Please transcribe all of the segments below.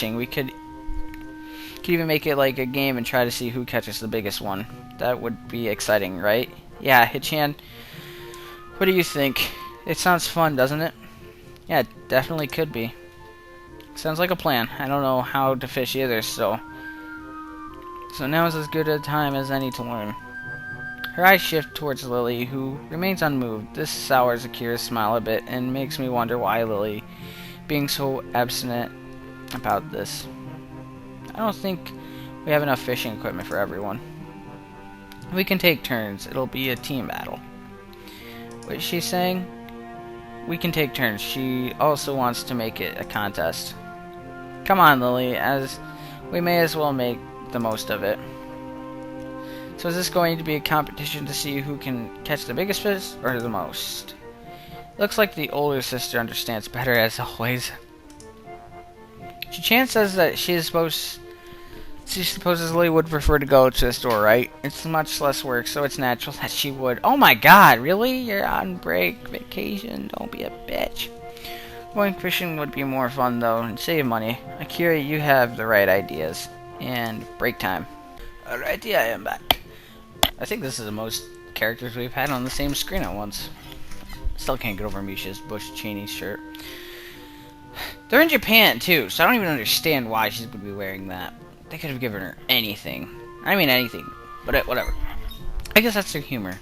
We could even make it like a game and try to see who catches the biggest one. That would be exciting, right? Yeah, Hitchan, what do you think? It sounds fun, doesn't it? Yeah, it definitely could be. Sounds like a plan. I don't know how to fish either, so now is as good a time as any to learn. Her eyes shift towards Lily, who remains unmoved. This sours Akira's smile a bit and makes me wonder why Lily being so abstinent about this. I don't think we have enough fishing equipment for everyone. We can take turns. It'll be a team battle. What is she saying? We can take turns. She also wants to make it a contest. Come on, Lily, as we may as well make the most of it. So is this going to be a competition to see who can catch the biggest fish or the most? Looks like the older sister understands better as always. Chan says that she supposes Lily would prefer to go to the store, right? It's much less work, so it's natural that she would. Oh my god, really? You're on break, vacation, don't be a bitch. Going fishing would be more fun though, and save money. Akira, you have the right ideas. And break time. Alrighty, I am back. I think this is the most characters we've had on the same screen at once. Still can't get over Misha's Bush Cheney shirt. They're in Japan too, so I don't even understand why she's going to be wearing that. They could have given her anything. I mean anything. But whatever. I guess that's their humor.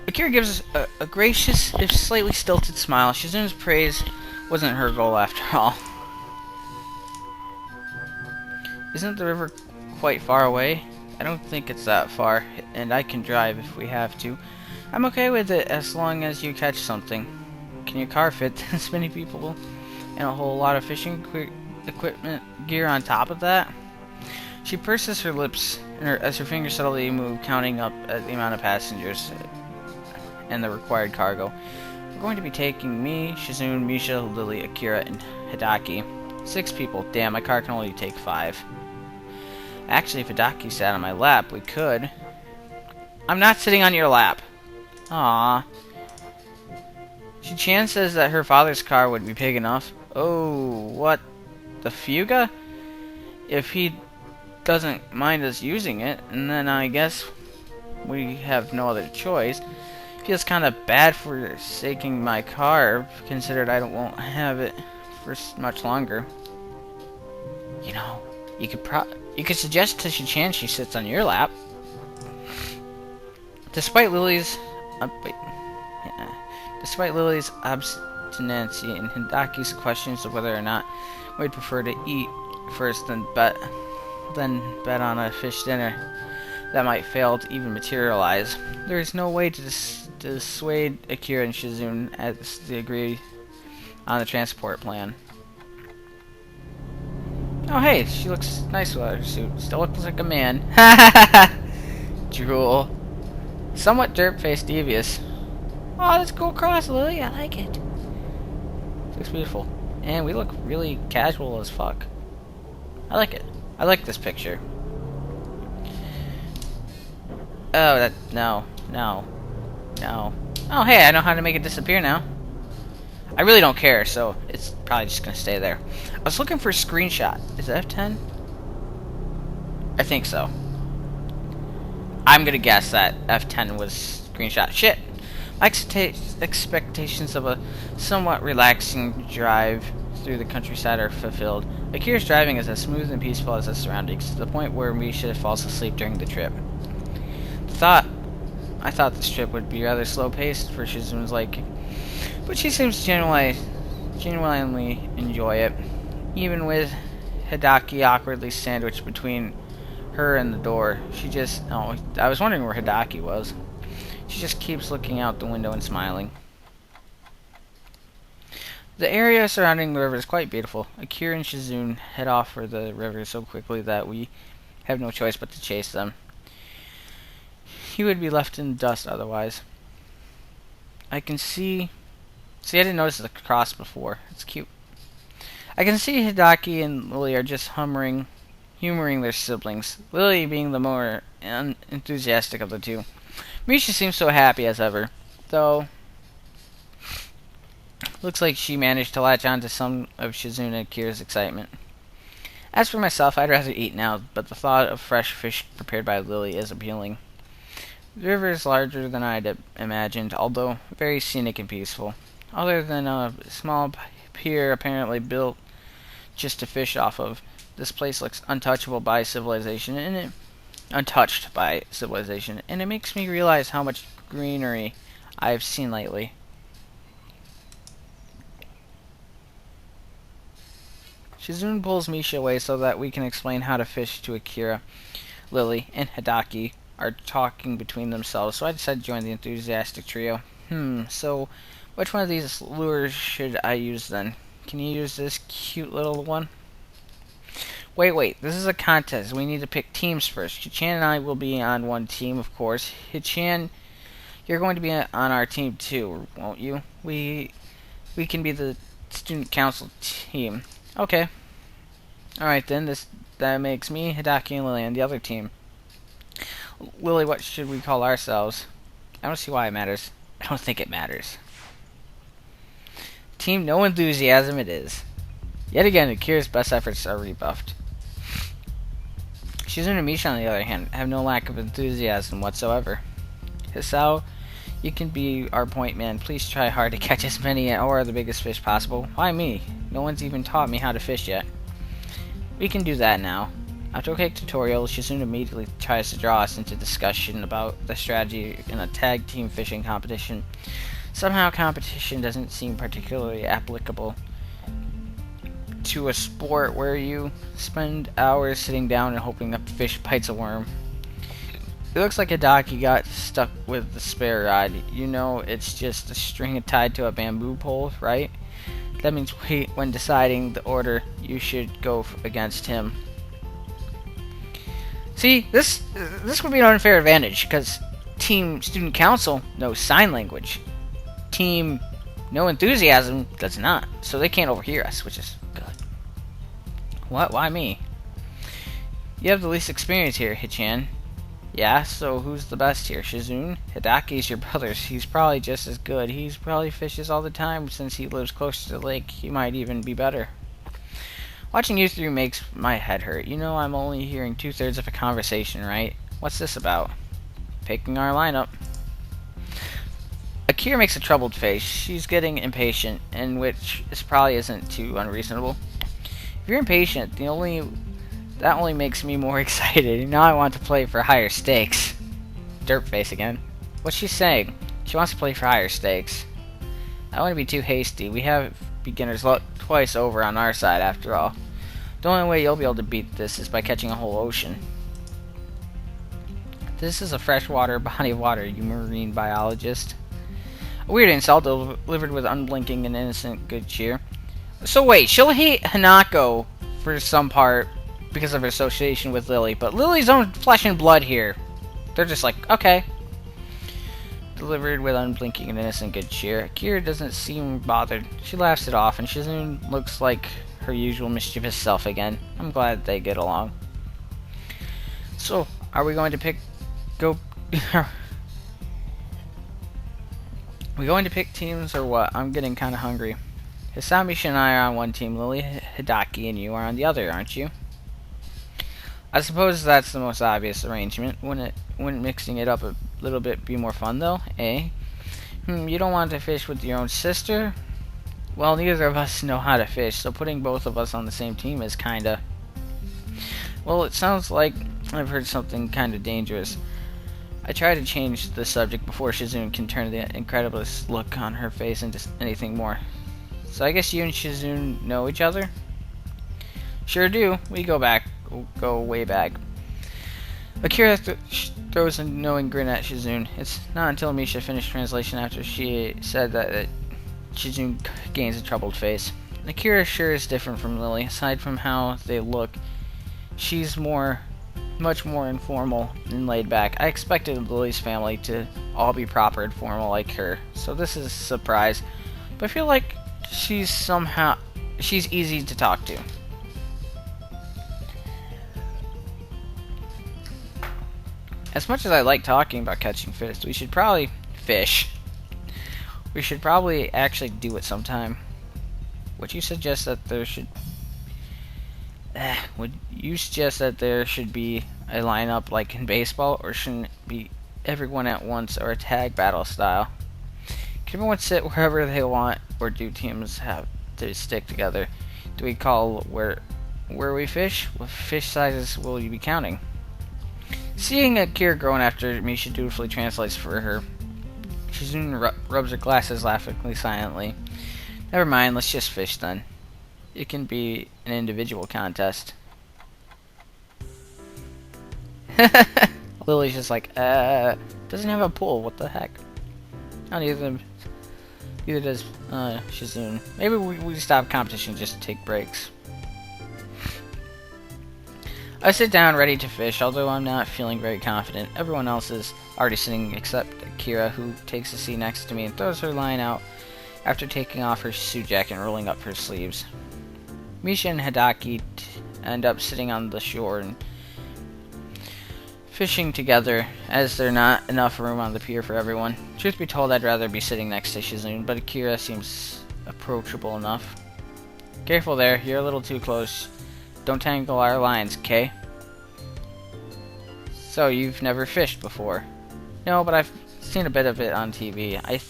Akira gives a gracious, if slightly stilted smile. Shizuna's praise wasn't her goal after all. Isn't the river quite far away? I don't think it's that far, and I can drive if we have to. I'm okay with it as long as you catch something. Can your car fit this many people and a whole lot of fishing equipment gear on top of that? She purses her lips as her fingers subtly move, counting up the amount of passengers and the required cargo. We're going to be taking me, Shizune, Misha, Lily, Akira, and Hidaki. 6 people. Damn, my car can only take 5. Actually, if Hidaki sat on my lap, we could. I'm not sitting on your lap. Aww. Chan says that her father's car would be big enough. Oh, what? The Fuga? If he doesn't mind us using it, and then I guess we have no other choice. Feels kind of bad for forsaking my car, considered I won't have it for much longer. You know, you could suggest to Chan she sits on your lap. Despite Lily's obstinacy and Hidaki's questions of whether or not we'd prefer to eat first than bet on a fish dinner that might fail to even materialize, there is no way to dissuade Akira and Shizune as they agree on the transport plan. Oh hey, she looks nice without her suit. Still looks like a man. Drool. Somewhat dirt-faced devious. Oh, that's a cool cross, Lily. I like it. Looks beautiful. And we look really casual as fuck. I like it. I like this picture. Oh, no. Oh, hey, I know how to make it disappear now. I really don't care, so it's probably just gonna stay there. I was looking for a screenshot. Is it F10? I think so. I'm gonna guess that F10 was screenshot. Shit! My expectations of a somewhat relaxing drive through the countryside are fulfilled. Akira's driving is as smooth and peaceful as the surroundings, to the point where Misha falls asleep during the trip. I thought this trip would be rather slow-paced for Shizune's liking, but she seems to genuinely enjoy it, even with Hidaki awkwardly sandwiched between her and the door. I was wondering where Hidaki was. She just keeps looking out the window and smiling. The area surrounding the river is quite beautiful. Akira and Shizune head off for the river so quickly that we have no choice but to chase them. He would be left in dust otherwise. I can see... See, I didn't notice the cross before. It's cute. I can see Hidaki and Lily are just humoring their siblings, Lily being the more enthusiastic of the two. Misha seems so happy as ever, though looks like she managed to latch on to some of Shizune and Akira's excitement. As for myself, I'd rather eat now, but the thought of fresh fish prepared by Lily is appealing. The river is larger than I'd imagined, although very scenic and peaceful. Other than a small pier apparently built just to fish off of, this place looks untouched by civilization, and it makes me realize how much greenery I've seen lately. Shizune pulls Misha away so that we can explain how to fish to Akira. Lily and Hidaki are talking between themselves, so I decided to join the enthusiastic trio. So which one of these lures should I use then? Can you use this cute little one? Wait, this is a contest. We need to pick teams first. Hichan and I will be on one team, of course. Hichan, you're going to be on our team too, won't you? We can be the student council team. Okay. Alright then, that makes me, Hidaki, and Lily on the other team. Lily, what should we call ourselves? I don't see why it matters. I don't think it matters. Team No Enthusiasm it is. Yet again, Akira's best efforts are rebuffed. Shizune and Misha, on the other hand, have no lack of enthusiasm whatsoever. Hisao, you can be our point man. Please try hard to catch as many or the biggest fish possible. Why me? No one's even taught me how to fish yet. We can do that now. After a quick tutorial, Shizune immediately tries to draw us into discussion about the strategy in a tag team fishing competition. Somehow competition doesn't seem particularly applicable to a sport where you spend hours sitting down and hoping that the fish bites a worm. It looks like Hidaki got stuck with the spare rod. You know, it's just a string tied to a bamboo pole, right? That means when deciding the order, you should go against him. See, this would be an unfair advantage, because Team Student Council knows sign language. Team No Enthusiasm does not, so they can't overhear us, which is good. What? Why me? You have the least experience here, Hichan. Yeah, so who's the best here? Shizune? Hidaki's your brother. He's probably just as good. He's probably fishes all the time since he lives close to the lake. He might even be better. Watching you three makes my head hurt. You know I'm only hearing 2/3 of a conversation, right? What's this about? Picking our lineup. Akira makes a troubled face. She's getting impatient, and which probably isn't too unreasonable. If you're impatient, that only makes me more excited. Now I want to play for higher stakes. Derp face again. What's she saying? She wants to play for higher stakes. I don't want to be too hasty. We have beginner's luck twice over on our side, after all. The only way you'll be able to beat this is by catching a whole ocean. This is a freshwater body of water, you marine biologist. A weird insult delivered with unblinking and innocent good cheer. So wait, she'll hate Hanako for some part because of her association with Lily, but Lily's own flesh and blood here. They're just like, okay. Delivered with unblinking and innocent good cheer. Akira doesn't seem bothered. She laughs it off, and Shizune looks like her usual mischievous self again. I'm glad they get along. So, are we going to pick... we going to pick teams or what? I'm getting kind of hungry. Hisamishi and I are on one team. Lily, Hidaki, and you are on the other, aren't you? I suppose that's the most obvious arrangement. Wouldn't mixing it up a little bit be more fun, though? Eh? You don't want to fish with your own sister? Well, neither of us know how to fish, so putting both of us on the same team is kinda... Well, it sounds like I've heard something kinda dangerous. I try to change the subject before Shizune can turn the incredulous look on her face into anything more. So I guess you and Shizune know each other? Sure do. We go way back. Akira throws a knowing grin at Shizune. It's not until Misha finished translation after she said that Shizune gains a troubled face. Akira sure is different from Lily. Aside from how they look, she's much more informal and laid back. I expected Lily's family to all be proper and formal like her, so this is a surprise. But I feel like she's easy to talk to. As much as I like talking about catching fish, we should probably actually do it sometime. Would you suggest that there should... Would you suggest that there should be a lineup like in baseball, or shouldn't it be everyone at once or a tag battle style? Can everyone sit wherever they want, or do teams have to stick together? Do we call where we fish? What fish sizes will you be counting? Seeing Akira groan after Misha dutifully translates for her, Shizune rubs her glasses laughingly silently. Never mind, let's just fish then. It can be an individual contest. Lily's just like, doesn't have a pool, what the heck? Not either does Shizune. Maybe we stop competition just to take breaks. I sit down ready to fish, although I'm not feeling very confident. Everyone else is already sitting except Akira, who takes a seat next to me and throws her line out after taking off her suit jacket and rolling up her sleeves. Misha and Hidaki end up sitting on the shore and fishing together, as there's not enough room on the pier for everyone. Truth be told, I'd rather be sitting next to Shizune, but Akira seems approachable enough. Careful there, you're a little too close. Don't tangle our lines, okay? So, you've never fished before? No, but I've seen a bit of it on TV. I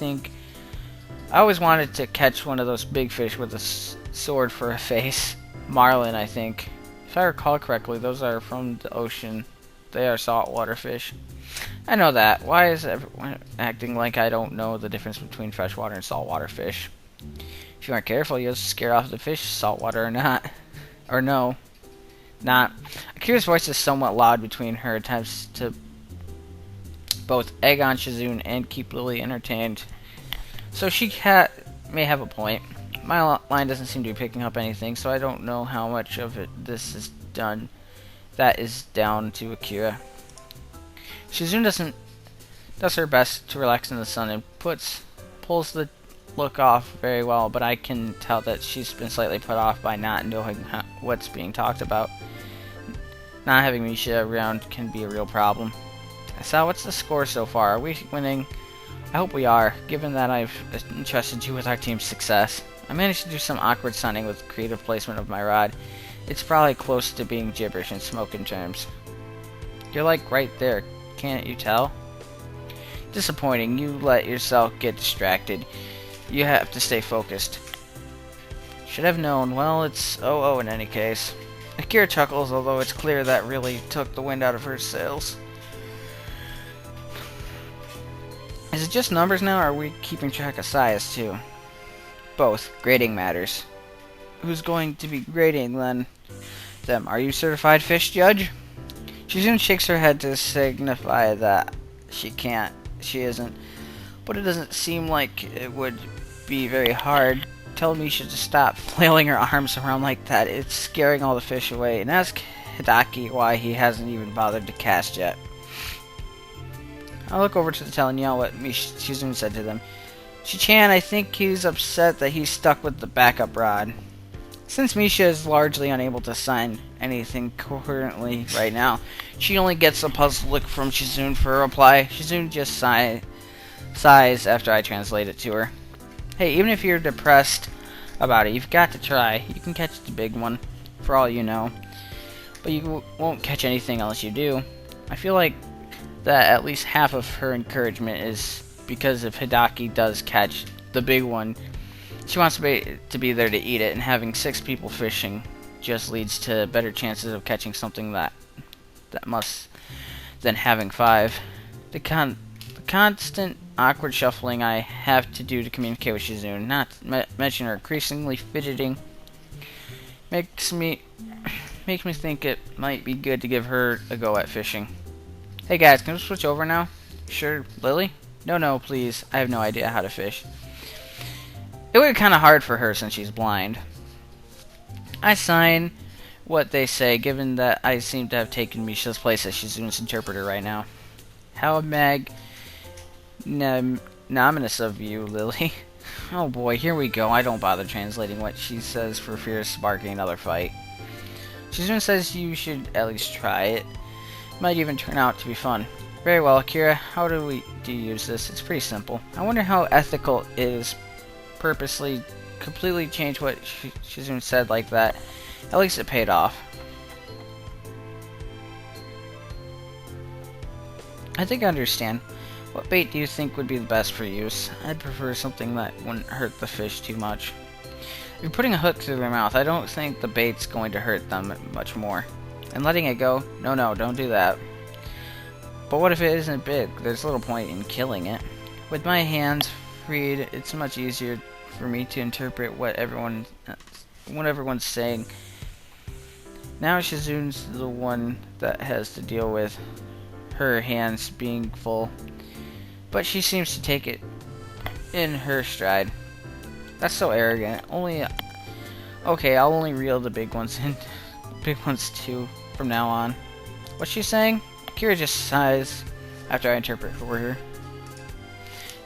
always wanted to catch one of those big fish with a sword for a face. Marlin, I think. If I recall correctly, those are from the ocean. They are saltwater fish. I know that. Why is everyone acting like I don't know the difference between freshwater and saltwater fish? If you aren't careful, you'll scare off the fish, saltwater or not. Or no. Not. Akira's voice is somewhat loud between her attempts to both egg on Shizune and keep Lily entertained. So she may have a point. My line doesn't seem to be picking up anything, so I don't know how much of this is done. That is down to Akira. Shizune does her best to relax in the sun and pulls the look off very well, but I can tell that she's been slightly put off by not knowing what's being talked about. Not having Misha around can be a real problem. So, what's the score so far? Are we winning? I hope we are, given that I've entrusted you with our team's success. I managed to do some awkward sunning with creative placement of my rod. It's probably close to being gibberish in smoking terms. You're like right there, can't you tell? Disappointing, you let yourself get distracted. You have to stay focused. Should have known. Well, it's 0-0 in any case. Akira chuckles, although it's clear that really took the wind out of her sails. Is it just numbers now, or are we keeping track of size too? Both. Grading matters. Who's going to be grading then? Them. Are you certified fish judge? Shizune shakes her head to signify that she isn't. But it doesn't seem like it would be very hard. Tell Misha to stop flailing her arms around like that. It's scaring all the fish away. And ask Hidaki why he hasn't even bothered to cast yet. I'll look over to the tail and yell what Shizune said to them. Shi-chan, I think he's upset that he's stuck with the backup rod. Since Misha is largely unable to sign anything coherently right now, she only gets a puzzled look from Shizune for a reply. Shizune just sighs after I translate it to her. Hey, even if you're depressed about it, you've got to try. You can catch the big one, for all you know. But you won't catch anything unless you do. I feel like that at least half of her encouragement is because if Hidaki does catch the big one, she wants to be there to eat it, and having 6 people fishing just leads to better chances of catching something than having 5. The constant awkward shuffling I have to do to communicate with Shizune, not to mention her increasingly fidgeting, makes me think it might be good to give her a go at fishing. Hey guys, can we switch over now? Sure, Lily? No, please. I have no idea how to fish. It would be kind of hard for her since she's blind. I sign what they say, given that I seem to have taken Misha's place as Shizune's interpreter right now. How magnanimous of you, Lily. Oh boy, here we go. I don't bother translating what she says for fear of sparking another fight. Shizune says you should at least try it. Might even turn out to be fun. Very well, Akira. How do you use this? It's pretty simple. I wonder how ethical it is. Purposely, completely change what Shizune said like that. At least it paid off. I think I understand. What bait do you think would be the best for use? I'd prefer something that wouldn't hurt the fish too much. If you're putting a hook through their mouth, I don't think the bait's going to hurt them much more. And letting it go? No, don't do that. But what if it isn't big? There's little point in killing it. With my hands freed, it's much easier for me to interpret what everyone's saying. Now Shizune's the one that has to deal with her hands being full, but she seems to take it in her stride. That's so arrogant. Okay, I'll only reel the big ones in. Big ones too from now on. What's she saying? Kira just sighs after I interpret for her.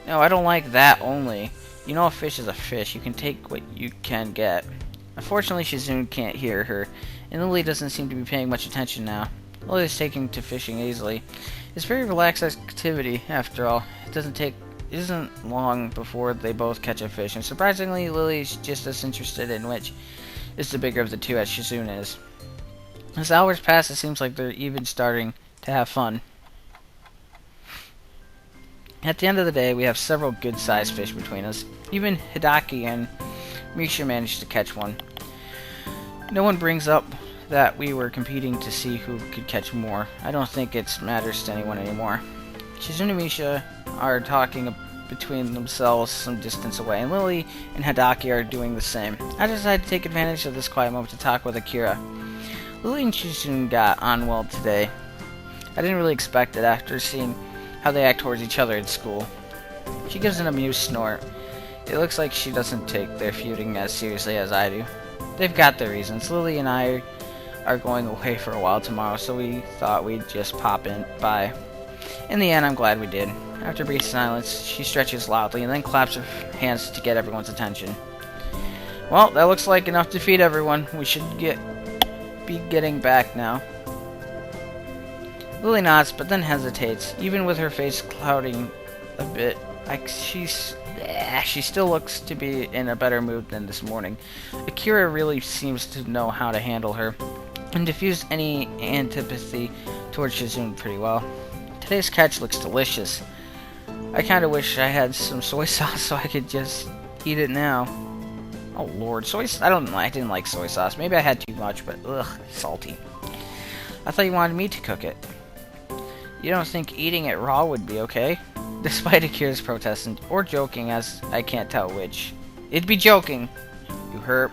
No, I don't like that only. You know, a fish is a fish. You can take what you can get. Unfortunately, Shizune can't hear her, and Lily doesn't seem to be paying much attention now. Lily's taking to fishing easily. It's very relaxed activity, after all. It isn't long before they both catch a fish, and surprisingly, Lily's just as interested in which is the bigger of the two as Shizune is. As hours pass, it seems like they're even starting to have fun. At the end of the day, we have several good-sized fish between us. Even Hidaki and Misha managed to catch one. No one brings up that we were competing to see who could catch more. I don't think it matters to anyone anymore. Shizune and Misha are talking between themselves some distance away, and Lily and Hidaki are doing the same. I decided to take advantage of this quiet moment to talk with Akira. Lily and Shizune got on well today. I didn't really expect it after seeing how they act towards each other at school. She gives an amused snort. It looks like she doesn't take their feuding as seriously as I do. They've got their reasons. Lily and I are going away for a while tomorrow, so we thought we'd just pop in by. In the end, I'm glad we did. After a brief silence, she stretches loudly and then claps her hands to get everyone's attention. Well, that looks like enough to feed everyone. We should be getting back now. Lily nods, but then hesitates, even with her face clouding a bit. She still looks to be in a better mood than this morning. Akira really seems to know how to handle her, and diffuse any antipathy towards Shizune pretty well. Today's catch looks delicious. I kinda wish I had some soy sauce so I could just eat it now. Oh lord, I didn't like soy sauce. Maybe I had too much, but ugh, salty. I thought you wanted me to cook it. You don't think eating it raw would be okay? Despite Akira's protest or joking, as I can't tell which. It'd be joking, you herp.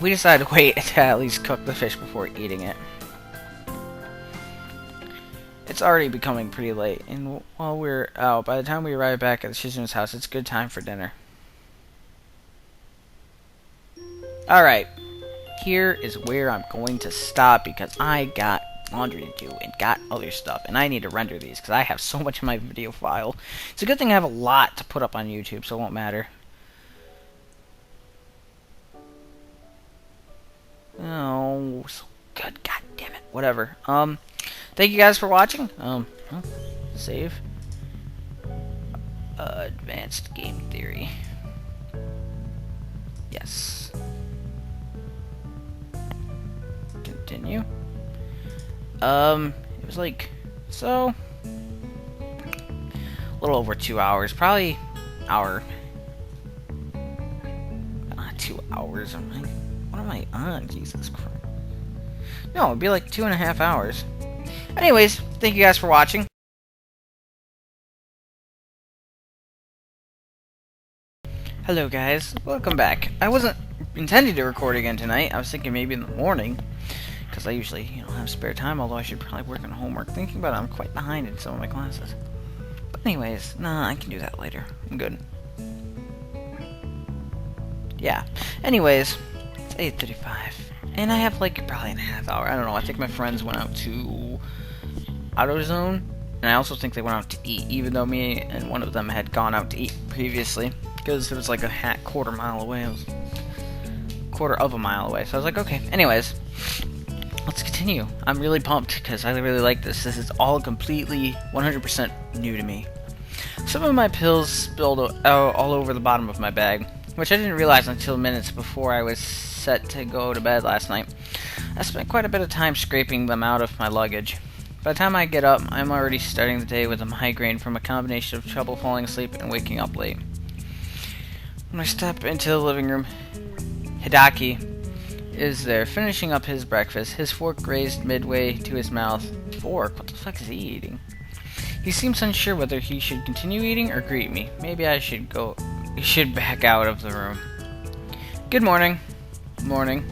We decided to wait to at least cook the fish before eating it. It's already becoming pretty late, and while we're out, by the time we arrive back at Shizune's house, it's a good time for dinner. Alright, here is where I'm going to stop because I got laundry to do and got other stuff, and I need to render these because I have so much in my video file. It's a good thing I have a lot to put up on YouTube, so it won't matter. Oh, so good. God damn it. Whatever. Thank you guys for watching. Save. Advanced game theory. Yes. Continue. It was like, so, a little over 2 hours, probably hour. 2 hours. What am I on? Jesus Christ. No, it'd be like 2.5 hours. Anyways, thank you guys for watching. Hello guys, welcome back. I wasn't intending to record again tonight. I was thinking maybe in the morning, because I usually, have spare time, although I should probably work on homework. Thinking about it, I'm quite behind in some of my classes. But anyways, nah, I can do that later. I'm good. Yeah. Anyways, it's 8:35, and I have like probably a half hour. I don't know. I think my friends went out to AutoZone, and I also think they went out to eat, even though me and one of them had gone out to eat previously, because it was like a quarter mile away. It was quarter of a mile away. So I was like, okay. Anyways, let's continue. I'm really pumped because I really like this. This is all completely 100% new to me. Some of my pills spilled all over the bottom of my bag, which I didn't realize until minutes before I was set to go to bed last night. I spent quite a bit of time scraping them out of my luggage. By the time I get up, I'm already starting the day with a migraine from a combination of trouble falling asleep and waking up late. When I step into the living room, Hidaki is there, finishing up his breakfast, his fork raised midway to his mouth. Fork? What the fuck is he eating? He seems unsure whether he should continue eating or greet me. Maybe I should back out of the room. Good morning. Morning.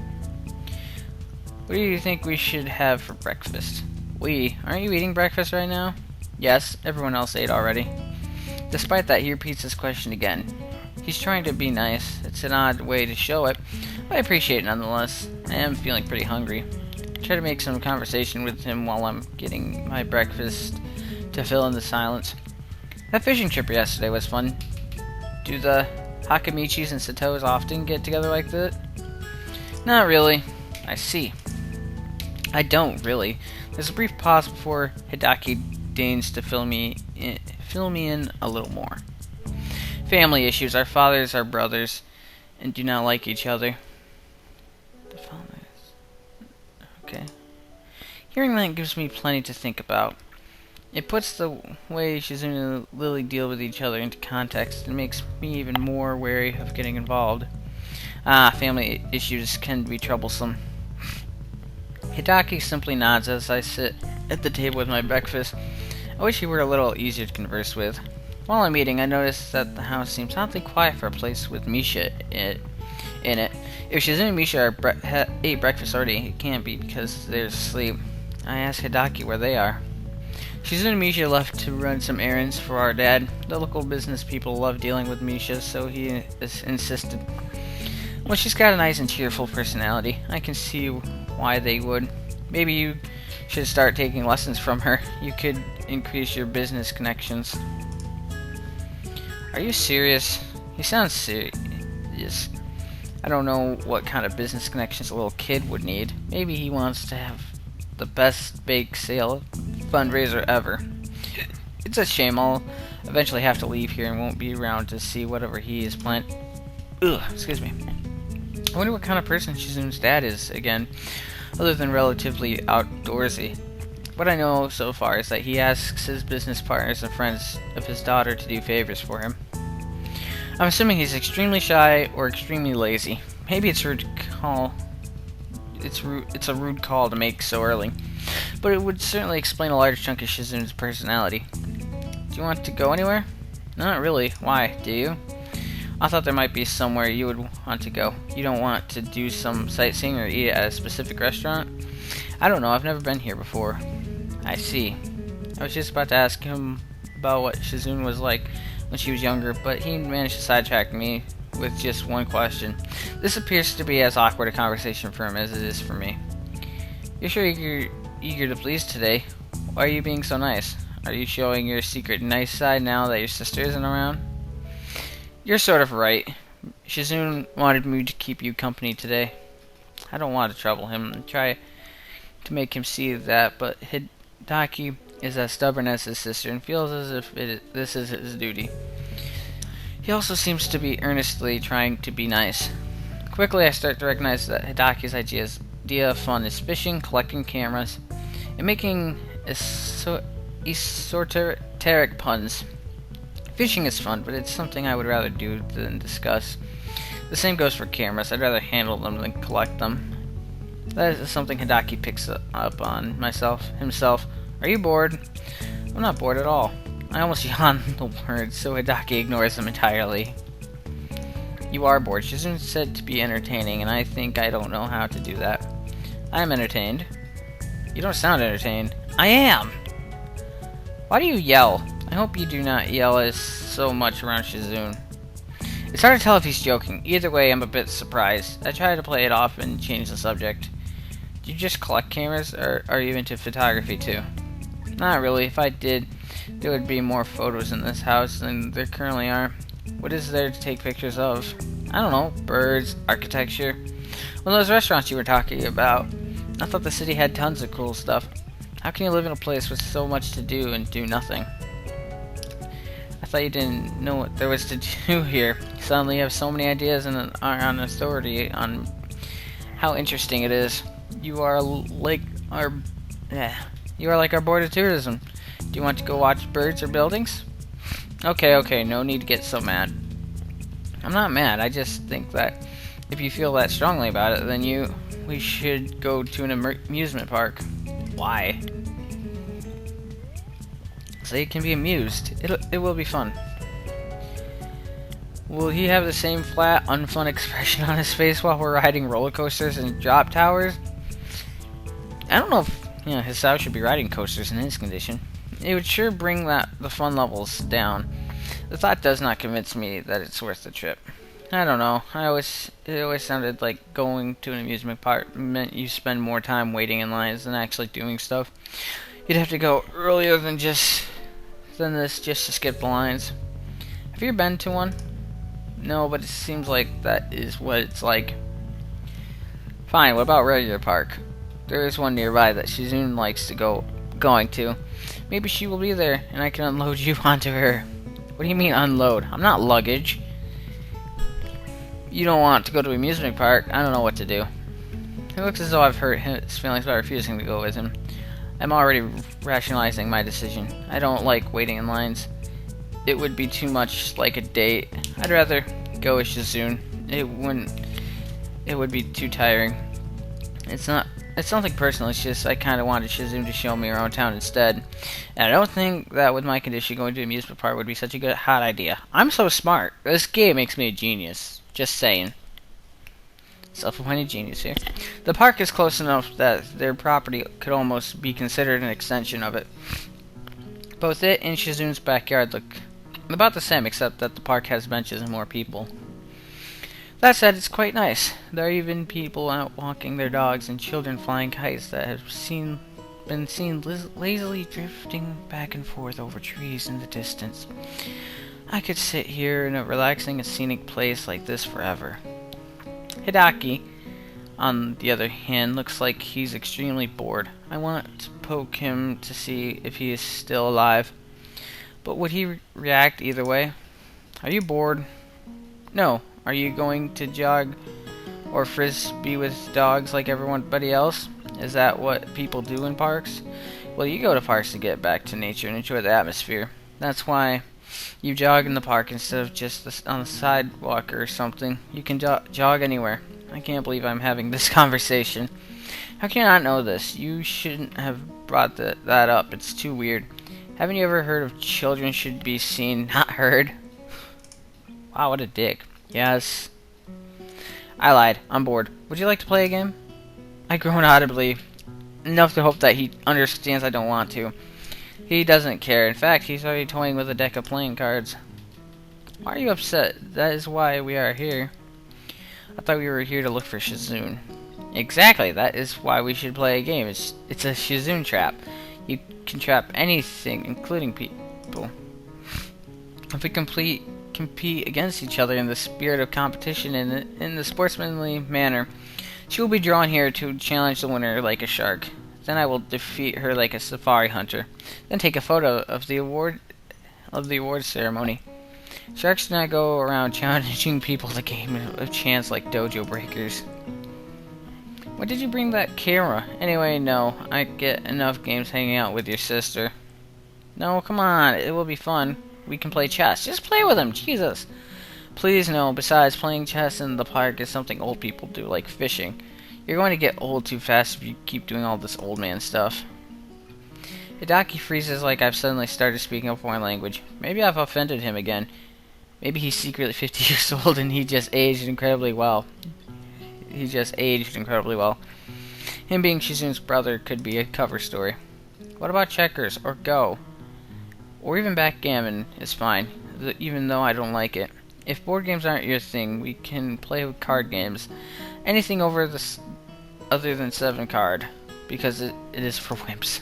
What do you think we should have for breakfast? Aren't you eating breakfast right now? Yes, everyone else ate already. Despite that, he repeats his question again. He's trying to be nice. It's an odd way to show it, but I appreciate it nonetheless. I am feeling pretty hungry. I try to make some conversation with him while I'm getting my breakfast to fill in the silence. That fishing trip yesterday was fun. Do the Hakamichis and Satos often get together like that? Not really. I see. I don't really. There's a brief pause before Hidaki deigns to fill me in a little more. Family issues. Our fathers are brothers and do not like each other. The fathers. Okay. Hearing that gives me plenty to think about. It puts the way Shizune and Lily deal with each other into context and makes me even more wary of getting involved. Family issues can be troublesome. Hidaki simply nods as I sit at the table with my breakfast. I wish he were a little easier to converse with. While I'm eating, I notice that the house seems oddly quiet for a place with Misha in it. If Shizune and Misha ate breakfast already, it can't be because they're asleep. I ask Hidaki where they are. Shizune and Misha left to run some errands for our dad. The local business people love dealing with Misha, so he insisted. Well, she's got a nice and cheerful personality. I can see why they would. Maybe you should start taking lessons from her. You could increase your business connections. Are you serious? He sounds serious. I don't know what kind of business connections a little kid would need. Maybe he wants to have the best bake sale fundraiser ever. It's a shame. I'll eventually have to leave here and won't be around to see whatever he is planning. Excuse me. I wonder what kind of person Shizune's dad is again, other than relatively outdoorsy. What I know so far is that he asks his business partners and friends of his daughter to do favors for him. I'm assuming he's extremely shy or extremely lazy. Maybe it's rude call. It's a rude call to make so early, but it would certainly explain a large chunk of Shizune's personality. Do you want to go anywhere? Not really. Why? Do you? I thought there might be somewhere you would want to go. You don't want to do some sightseeing or eat at a specific restaurant? I don't know. I've never been here before. I see. I was just about to ask him about what Shizune was like when she was younger, but he managed to sidetrack me with just one question. This appears to be as awkward a conversation for him as it is for me. You're sure you're eager to please today. Why are you being so nice? Are you showing your secret nice side now that your sister isn't around? You're sort of right. Shizune wanted me to keep you company today. I don't want to trouble him and try to make him see that, but Hidaki is as stubborn as his sister and feels as if this is his duty. He also seems to be earnestly trying to be nice. Quickly, I start to recognize that Hidaki's idea of fun is fishing, collecting cameras, and making esoteric puns. Fishing is fun, but it's something I would rather do than discuss. The same goes for cameras. I'd rather handle them than collect them. That is something Hidaki picks up on himself. Are you bored? I'm not bored at all. I almost yawned the words, so Hidaki ignores them entirely. You are bored. Shizune said to be entertaining, and I think I don't know how to do that. I am entertained. You don't sound entertained. I am! Why do you yell? I hope you do not yell as so much around Shizune. It's hard to tell if he's joking. Either way, I'm a bit surprised. I try to play it off and change the subject. Do you just collect cameras, or are you into photography too? Not really. If I did, there would be more photos in this house than there currently are. What is there to take pictures of? I don't know. Birds, architecture. Well, those restaurants you were talking about. I thought the city had tons of cool stuff. How can you live in a place with so much to do and do nothing? I thought you didn't know what there was to do here. Suddenly you have so many ideas and are on authority on how interesting it is. you are like our, you are like our board of tourism. Do you want to go watch birds or buildings? Okay, okay, no need to get so mad. I'm not mad, I just think that if you feel that strongly about it, then we should go to an amusement park. Why? So you can be amused. It will be fun. Will he have the same flat, unfun expression on his face while we're riding roller coasters and drop towers? I don't know if his style should be riding coasters in his condition. It would sure bring the fun levels down. The thought does not convince me that it's worth the trip. I don't know. It always sounded like going to an amusement park meant you spend more time waiting in lines than actually doing stuff. You'd have to go earlier than this just to skip the lines. Have you been to one? No, but it seems like that is what it's like. Fine, what about regular park? There is one nearby that Shizune likes to going to. Maybe she will be there, and I can unload you onto her. What do you mean unload? I'm not luggage. You don't want to go to an amusement park. I don't know what to do. It looks as though I've hurt his feelings by refusing to go with him. I'm already rationalizing my decision. I don't like waiting in lines. It would be too much like a date. I'd rather go with Shizune. It would be too tiring. It's nothing personal, it's just I kinda wanted Shizune to show me her own town instead. And I don't think that with my condition going to an amusement park would be such a hot idea. I'm so smart. This game makes me a genius. Just saying. Self-appointed genius here. The park is close enough that their property could almost be considered an extension of it. Both it and Shizune's backyard look about the same, except that the park has benches and more people. That said, it's quite nice. There are even people out walking their dogs and children flying kites that have been seen lazily drifting back and forth over trees in the distance. I could sit here in a relaxing and scenic place like this forever. Hidaki, on the other hand, looks like he's extremely bored. I want to poke him to see if he is still alive. But would he react either way? Are you bored? No. Are you going to jog or frisbee with dogs like everybody else? Is that what people do in parks? Well, you go to parks to get back to nature and enjoy the atmosphere. That's why you jog in the park instead of just on the sidewalk or something. You can jog anywhere. I can't believe I'm having this conversation. How can you not know this? You shouldn't have brought that up. It's too weird. Haven't you ever heard of children should be seen, not heard? Wow, what a dick. Yes. I lied. I'm bored. Would you like to play a game? I groan audibly, enough to hope that he understands I don't want to. He doesn't care. In fact, he's already toying with a deck of playing cards. Why are you upset? That is why we are here. I thought we were here to look for Shizune. Exactly. That is why we should play a game. It's a Shizune trap. You can trap anything, including people. If we compete against each other in the spirit of competition and in the sportsmanly manner, she will be drawn here to challenge the winner like a shark. Then I will defeat her like a safari hunter. Then take a photo of the award ceremony. Sharks do not go around challenging people to game of chance like dojo breakers. Why did you bring that camera? Anyway, no. I get enough games hanging out with your sister. No, come on. It will be fun. We can play chess. Just play with him. Jesus. Please, no. Besides, playing chess in the park is something old people do, like fishing. You're going to get old too fast if you keep doing all this old man stuff. Hidaki freezes like I've suddenly started speaking a foreign language. Maybe I've offended him again. Maybe he's secretly 50 years old and he just aged incredibly well. Him being Shizune's brother could be a cover story. What about checkers or Go? Or even backgammon is fine, even though I don't like it. If board games aren't your thing, we can play with card games. Anything over this other than 7 card, because it is for wimps.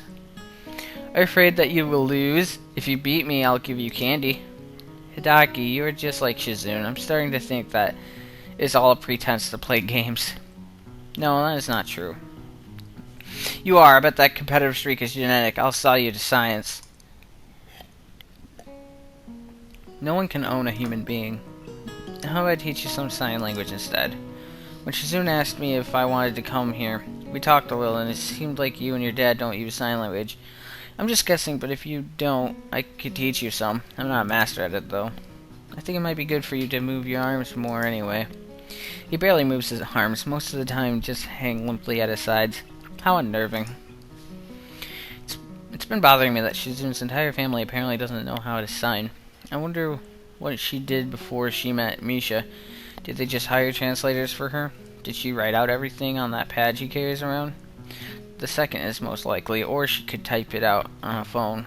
Are you afraid that you will lose? If you beat me, I'll give you candy. Hidaki, you are just like Shizune. I'm starting to think that it's all a pretense to play games. No, that is not true. You are. I bet that competitive streak is genetic. I'll sell you to science. No one can own a human being. How about I teach you some sign language instead? When Shizune asked me if I wanted to come here, we talked a little, and it seemed like you and your dad don't use sign language. I'm just guessing, but if you don't, I could teach you some. I'm not a master at it, though. I think it might be good for you to move your arms more anyway. He barely moves his arms. Most of the time, just hang limply at his sides. How unnerving. It's been bothering me that Shizune's entire family apparently doesn't know how to sign. I wonder what she did before she met Misha. Did they just hire translators for her? Did she write out everything on that pad she carries around? The second is most likely, or she could type it out on a phone.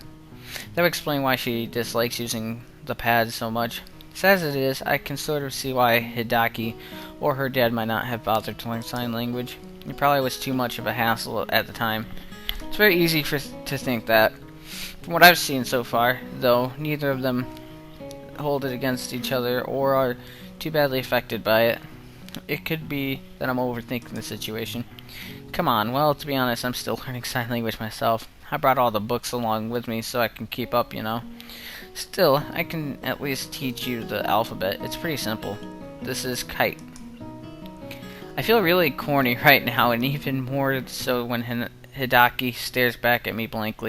That would explain why she dislikes using the pads so much. Sad as it is, I can sort of see why Hidaki or her dad might not have bothered to learn sign language. It probably was too much of a hassle at the time. It's very easy to think that. From what I've seen so far, though, neither of them hold it against each other or are too badly affected by it. It could be that I'm overthinking the situation. Come on, well, to be honest, I'm still learning sign language myself. I brought all the books along with me so I can keep up, you know. Still, I can at least teach you the alphabet. It's pretty simple. This is kite. I feel really corny right now, and even more so when Hidaki stares back at me blankly.